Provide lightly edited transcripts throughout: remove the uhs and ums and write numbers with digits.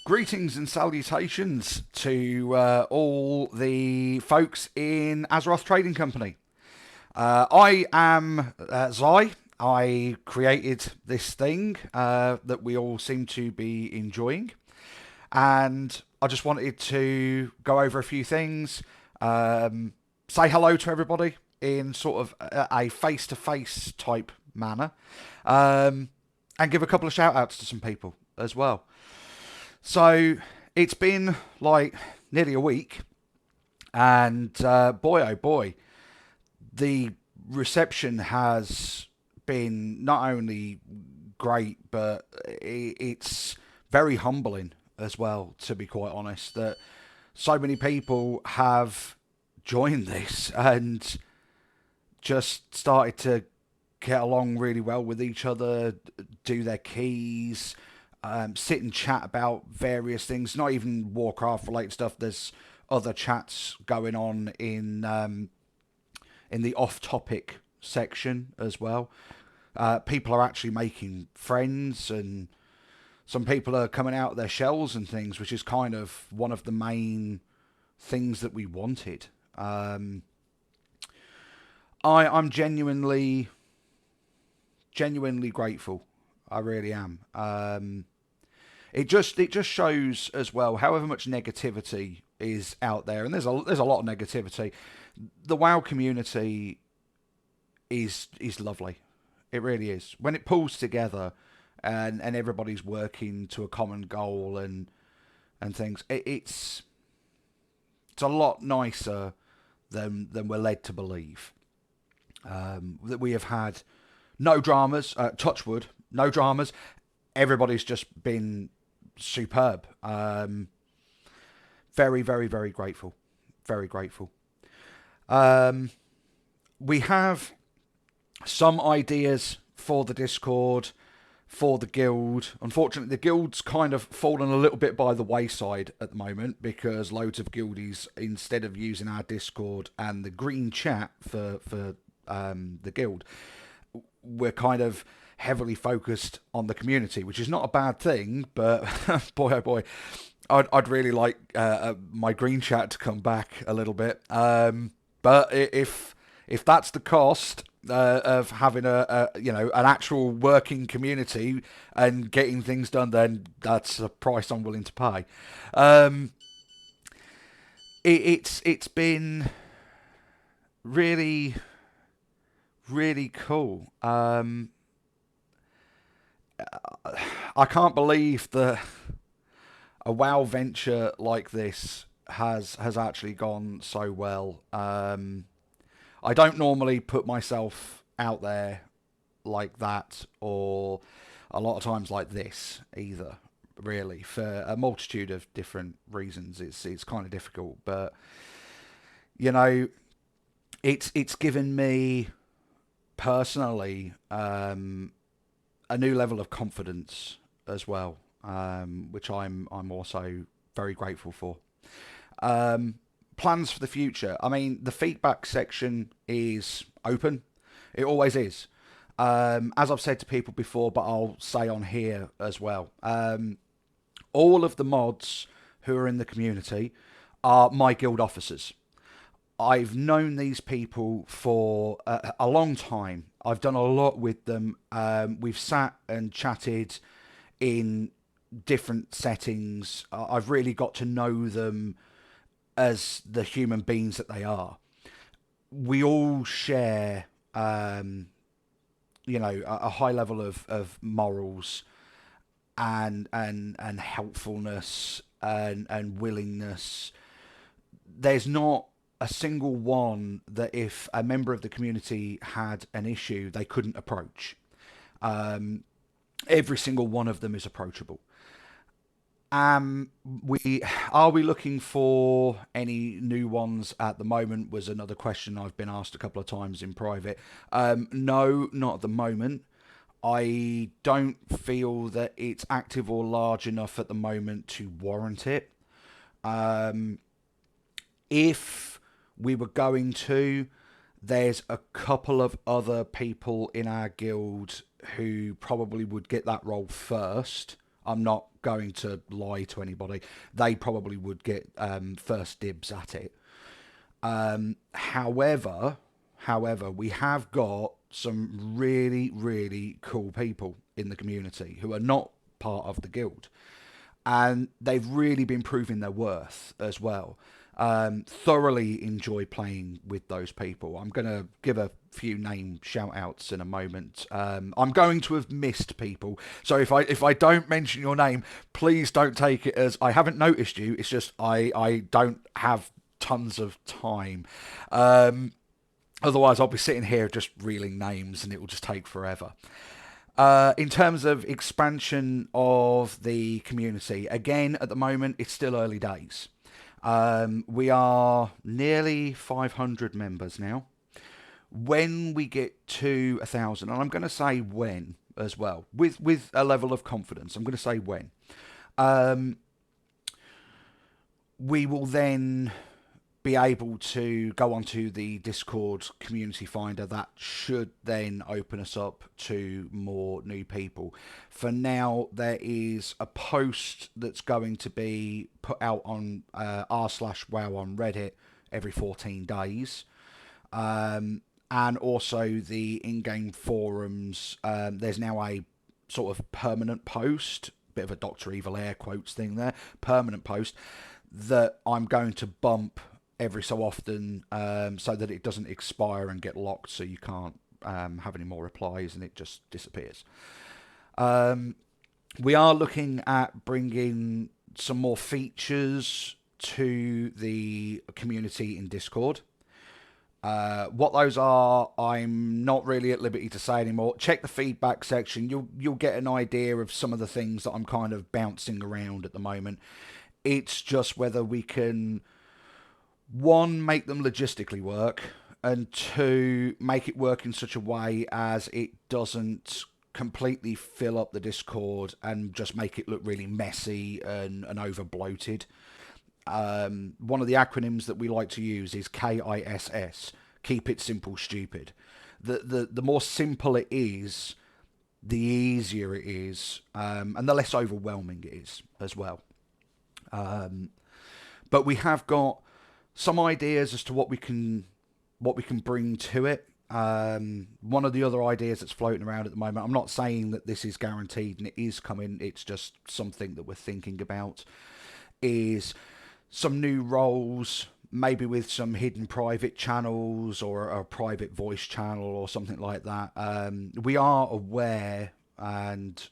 Greetings and salutations to all the folks in Azeroth Trading Company. I am Zai. I created this thing that we all seem to be enjoying. And I just wanted to go over a few things, say hello to everybody in sort of a face-to-face type manner, and give a couple of shout-outs to some people as well. So it's been like nearly a week, and boy oh boy, the reception has been not only great, but it's very humbling as well, to be quite honest, that so many people have joined this and just started to get along really well with each other, do their keys, sit and chat about various things, not even Warcraft related stuff. There's other chats going on in the off-topic section as well. People are actually making friends, and some people are coming out of their shells and things, which is kind of one of the main things that we wanted. I'm genuinely grateful. I really am. It just shows as well, however much negativity is out there, and there's a lot of negativity. The WoW community is lovely. It really is. When it pulls together and everybody's working to a common goal and things, it's a lot nicer than we're led to believe. That we have had no dramas, touch wood, no dramas. Everybody's just been superb. Very, very, very grateful. Very grateful. We have some ideas for the Discord, for the guild. Unfortunately, the guild's kind of fallen a little bit by the wayside at the moment, because loads of guildies, instead of using our Discord and the green chat for the guild, we're kind of heavily focused on the community, which is not a bad thing, but boy oh boy, I'd really like my green chat to come back a little bit. But if that's the cost of having an actual working community and getting things done, then that's a price I'm willing to pay. It's been really, really cool. I can't believe that a WoW venture like this has actually gone so well. I don't normally put myself out there like that, or a lot of times like this either, really, for a multitude of different reasons. It's kind of difficult, but you know, it's given me personally a new level of confidence as well, which I'm also very grateful for. Plans for the future. I mean, the feedback section is open. It always is. As I've said to people before, but I'll say on here as well. All of the mods who are in the community are my guild officers. I've known these people for a long time. I've done a lot with them. We've sat and chatted in different settings. I've really got to know them as the human beings that they are. We all share, a high level of morals and helpfulness and willingness. There's not a single one that if a member of the community had an issue, they couldn't approach. Every single one of them is approachable. We looking for any new ones at the moment, was another question I've been asked a couple of times in private. No, not at the moment. I don't feel that it's active or large enough at the moment to warrant it. If we were going to, there's a couple of other people in our guild who probably would get that role first. I'm not going to lie to anybody. They probably would get first dibs at it. However, we have got some really, really cool people in the community who are not part of the guild, and they've really been proving their worth as well. Thoroughly enjoy playing with those people. I'm going to give a few name shout outs in a moment. I'm going to have missed people, so if I don't mention your name, please don't take it as I haven't noticed you. It's just I don't have tons of time. Otherwise, I'll be sitting here just reeling names, and it will just take forever. In terms of expansion of the community, again, at the moment, it's still early days. We are nearly 500 members now. When we get to 1,000, and I'm going to say when as well, with a level of confidence, I'm going to say when, we will then be able to go onto the Discord community finder. That should then open us up to more new people. For now, there is a post that's going to be put out on r/wow on Reddit every 14 days. And also the in-game forums. There's now a sort of permanent post, bit of a Dr. Evil air quotes thing there, permanent post that I'm going to bump every so often, so that it doesn't expire and get locked, so you can't have any more replies and it just disappears. We are looking at bringing some more features to the community in Discord. What those are, I'm not really at liberty to say anymore. Check the feedback section. You'll get an idea of some of the things that I'm kind of bouncing around at the moment. It's just whether we can, one, make them logistically work, and two, make it work in such a way as it doesn't completely fill up the Discord and just make it look really messy and over bloated. One of the acronyms that we like to use is KISS. Keep it simple, stupid. The more simple it is, the easier it is, and the less overwhelming it is as well. But we have got some ideas as to what we can bring to it. One of the other ideas that's floating around at the moment, I'm not saying that this is guaranteed and it is coming, it's just something that we're thinking about, is some new roles, maybe with some hidden private channels or a private voice channel or something like that. We are aware and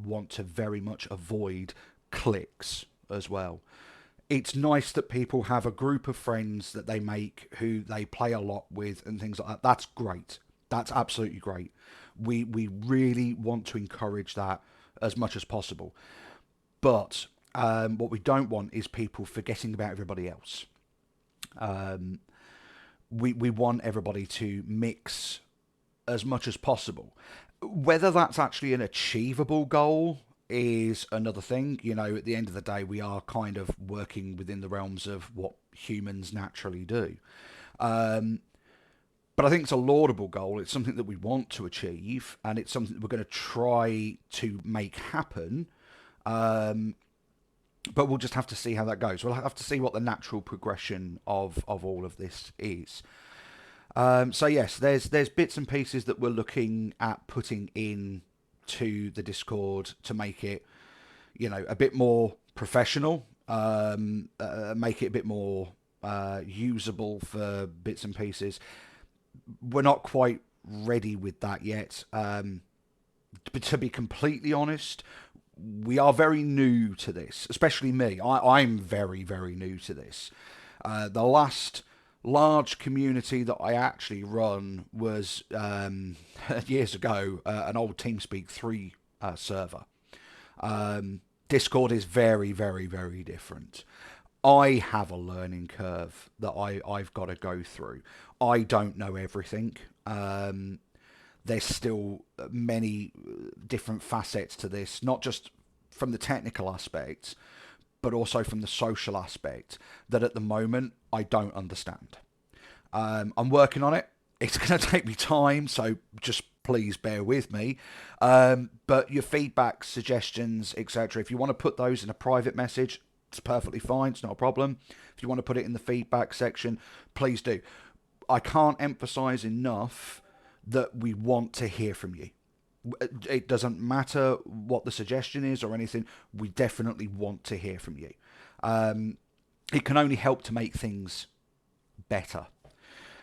want to very much avoid cliques as well. It's nice that people have a group of friends that they make who they play a lot with and things like that. That's great. That's absolutely great. We really want to encourage that as much as possible. But what we don't want is people forgetting about everybody else. We want everybody to mix as much as possible. Whether that's actually an achievable goal is another thing. You know, at the end of the day, we are kind of working within the realms of what humans naturally do. But I think it's a laudable goal. It's something that we want to achieve, and it's something that we're going to try to make happen. But we'll just have to see how that goes. We'll have to see what the natural progression of all of this is. So yes, there's bits and pieces that we're looking at putting in to the Discord to make it, you know, a bit more professional, make it a bit more usable for bits and pieces. We're not quite ready with that yet. But to be completely honest, we are very new to this, especially me. I'm very, very new to this. The last large community that I actually run was years ago, an old TeamSpeak 3 server. Discord is very, very, very different. I have a learning curve that I've got to go through. I don't know everything. There's still many different facets to this, not just from the technical aspects, but also from the social aspect that at the moment I don't understand. I'm working on it. It's going to take me time, so just please bear with me. But your feedback, suggestions, etc., if you want to put those in a private message, it's perfectly fine. It's not a problem. If you want to put it in the feedback section, please do. I can't emphasize enough that we want to hear from you. It doesn't matter what the suggestion is or anything. We definitely want to hear from you. It can only help to make things better.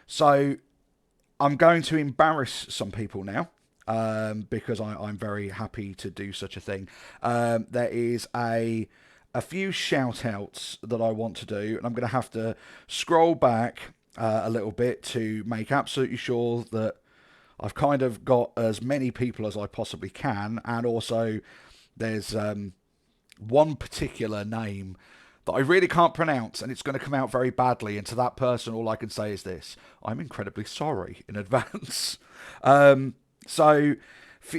So I'm going to embarrass some people now, because I'm very happy to do such a thing. There is a few shout outs that I want to do, and I'm going to have to scroll back a little bit to make absolutely sure that I've kind of got as many people as I possibly can, and also there's one particular name that I really can't pronounce, and it's going to come out very badly. And to that person, all I can say is this: I'm incredibly sorry in advance. So,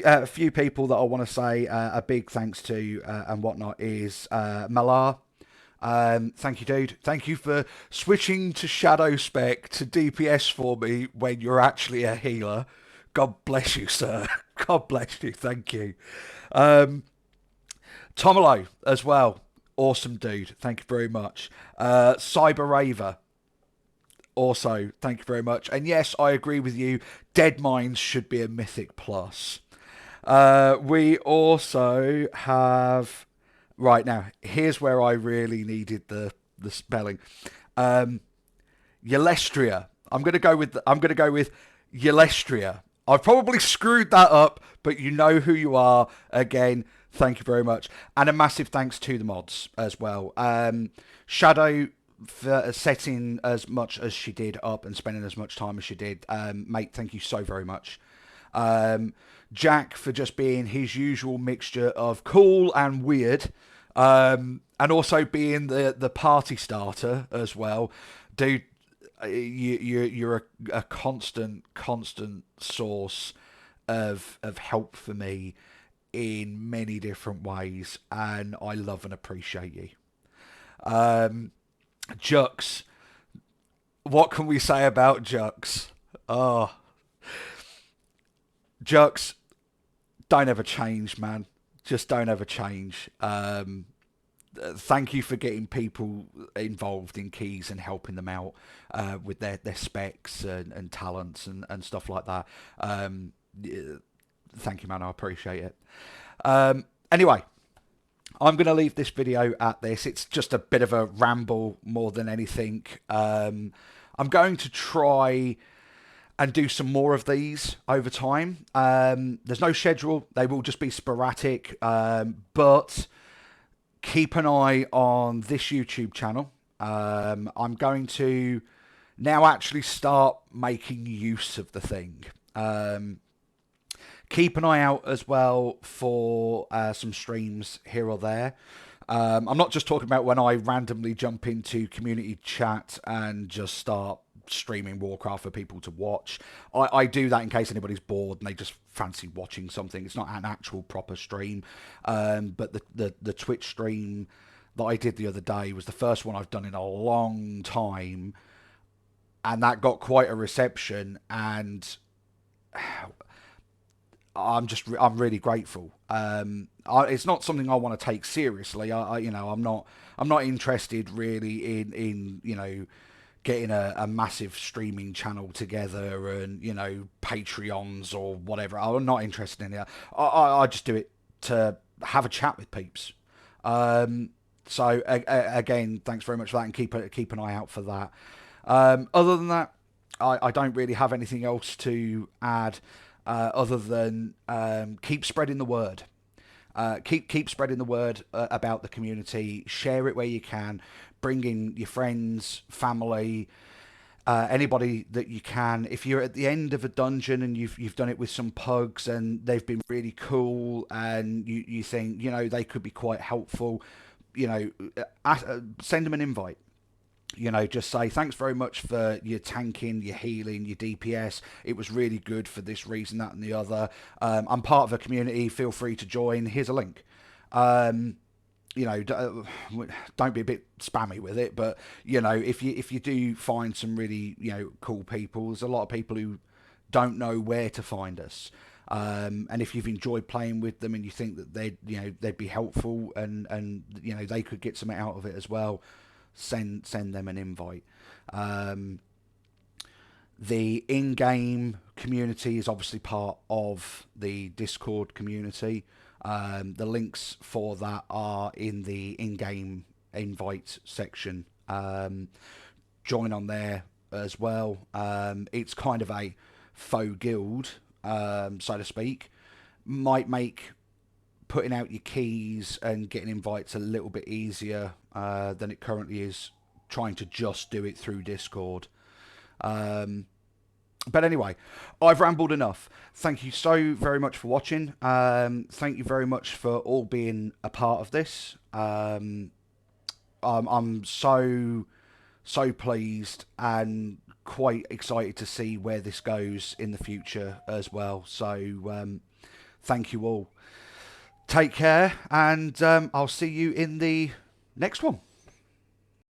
a few people that I want to say a big thanks to and whatnot is Malar. Thank you, dude. Thank you for switching to Shadow Spec to DPS for me when you're actually a healer. God bless you, sir. God bless you. Thank you. Tomolo as well. Awesome dude. Thank you very much. Cyber Raver. Also, thank you very much. And yes, I agree with you. Dead Mines should be a Mythic Plus. We also have... Right, now, here's where I really needed the spelling. Yelestria. I'm gonna go with Yelestria. I've probably screwed that up, but you know who you are. Again, thank you very much. And a massive thanks to the mods as well. Shadow for setting as much as she did up and spending as much time as she did. Mate, thank you so very much. Jack for just being his usual mixture of cool and weird. And also being the party starter as well. Dude, you're a constant source of help for me in many different ways, and I love and appreciate you. Jux, what can we say about Jux? Oh, Jux, don't ever change, man. Just don't ever change. Thank you for getting people involved in keys and helping them out with their specs and talents and stuff like that. Thank you, man. I appreciate it. Anyway, I'm going to leave this video at this. It's just a bit of a ramble more than anything. I'm going to try and do some more of these over time. There's no schedule. They will just be sporadic. But keep an eye on this YouTube channel. I'm going to now actually start making use of the thing. Keep an eye out as well for some streams here or there. I'm not just talking about when I randomly jump into community chat and just start streaming Warcraft for people to watch. I do that in case anybody's bored and they just fancy watching something. It's not an actual proper stream. But the Twitch stream that I did the other day was the first one I've done in a long time, and that got quite a reception, and I'm really grateful. It's not something I want to take seriously. I'm not interested really in getting a massive streaming channel together and Patreons or whatever. I'm not interested in it. I just do it to have a chat with peeps. So again, thanks very much for that, and keep an eye out for that. Other than that, I don't really have anything else to add. Other than keep spreading the word. Keep spreading the word about the community. Share it where you can. Bring in your friends, family, anybody that you can. If you're at the end of a dungeon and you've done it with some pugs and they've been really cool, and you think they could be quite helpful, send them an invite. Just say, thanks very much for your tanking, your healing, your DPS. It was really good for this reason, that, and the other. I'm part of a community. Feel free to join. Here's a link. Don't be a bit spammy with it, but if you do find some really cool people, there's a lot of people who don't know where to find us. And if you've enjoyed playing with them and you think that they'd be helpful and they could get something out of it as well, send them an invite. The in-game community is obviously part of the Discord community. The links for that are in the in-game invite section. Join on there as well. It's kind of a faux guild, so to speak. Might make putting out your keys and getting invites a little bit easier than it currently is trying to just do it through Discord. But anyway, I've rambled enough. Thank you so very much for watching. Thank you very much for all being a part of this. I'm so pleased and quite excited to see where this goes in the future as well. So thank you all. Take care, and I'll see you in the next one.